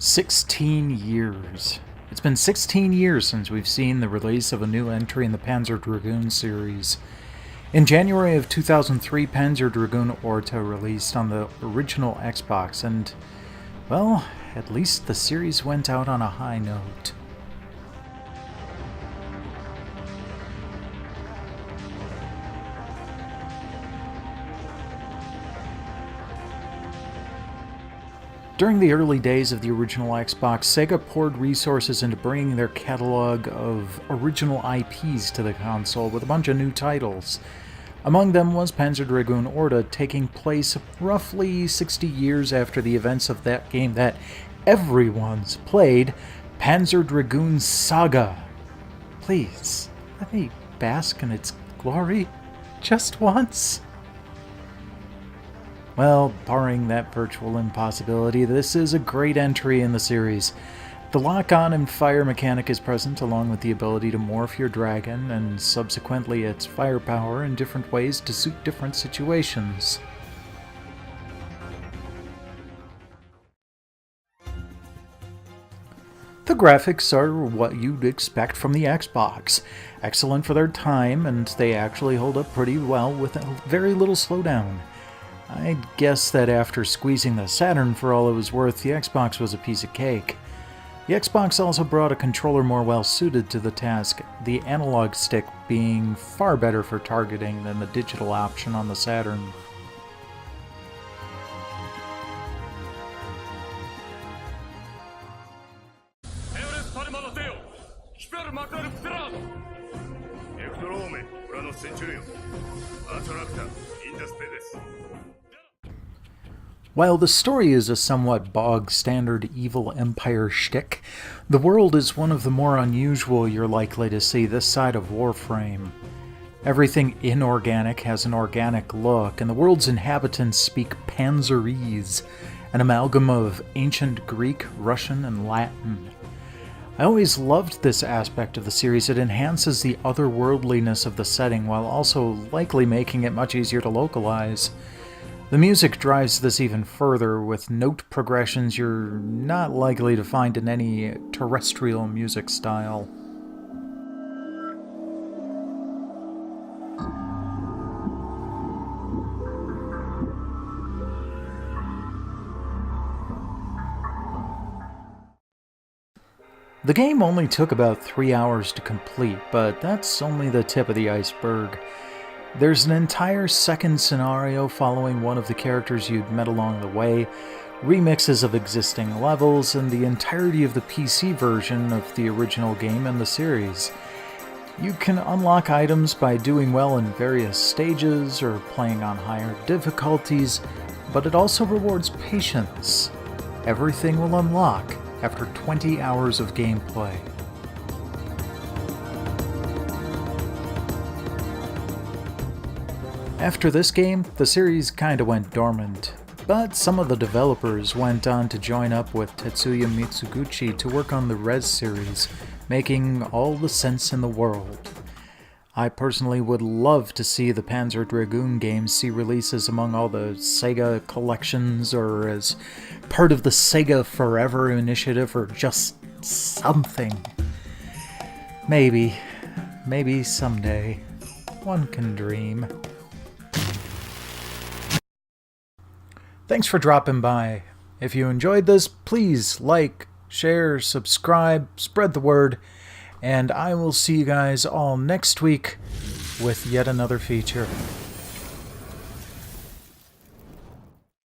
16 years. It's been 16 years since we've seen the release of a new entry in the Panzer Dragoon series. In January of 2003, Panzer Dragoon Orta released on the original Xbox, and, well, at least the series went out on a high note. During the early days of the original Xbox, Sega poured resources into bringing their catalog of original IPs to the console with a bunch of new titles. Among them was Panzer Dragoon Orta, taking place roughly 60 years after the events of that game that everyone's played, Panzer Dragoon Saga. Please, let me bask in its glory just once. Well, barring that virtual impossibility, this is a great entry in the series. The lock-on and fire mechanic is present, along with the ability to morph your dragon, and subsequently its firepower in different ways to suit different situations. The graphics are what you'd expect from the Xbox. Excellent for their time, and they actually hold up pretty well with very little slowdown. I'd guess that after squeezing the Saturn for all it was worth, the Xbox was a piece of cake. The Xbox also brought a controller more well-suited to the task, the analog stick being far better for targeting than the digital option on the Saturn. While the story is a somewhat bog-standard evil empire shtick, the world is one of the more unusual you're likely to see this side of Warframe. Everything inorganic has an organic look, and the world's inhabitants speak Panzerese, an amalgam of ancient Greek, Russian, and Latin. I always loved this aspect of the series. It enhances the otherworldliness of the setting while also likely making it much easier to localize. The music drives this even further, with note progressions you're not likely to find in any terrestrial music style. The game only took about 3 hours to complete, but that's only the tip of the iceberg. There's an entire second scenario following one of the characters you'd met along the way, remixes of existing levels, and the entirety of the PC version of the original game and the series. You can unlock items by doing well in various stages or playing on higher difficulties, but it also rewards patience. Everything will unlock after 20 hours of gameplay. After this game, the series kinda went dormant, but some of the developers went on to join up with Tetsuya Mitsuguchi to work on the Res series, making all the sense in the world. I personally would love to see the Panzer Dragoon games see releases among all the Sega collections, or as part of the Sega Forever initiative, or just something. Maybe someday. One can dream. Thanks for dropping by. If you enjoyed this, please like, share, subscribe, spread the word, and I will see you guys all next week with yet another feature.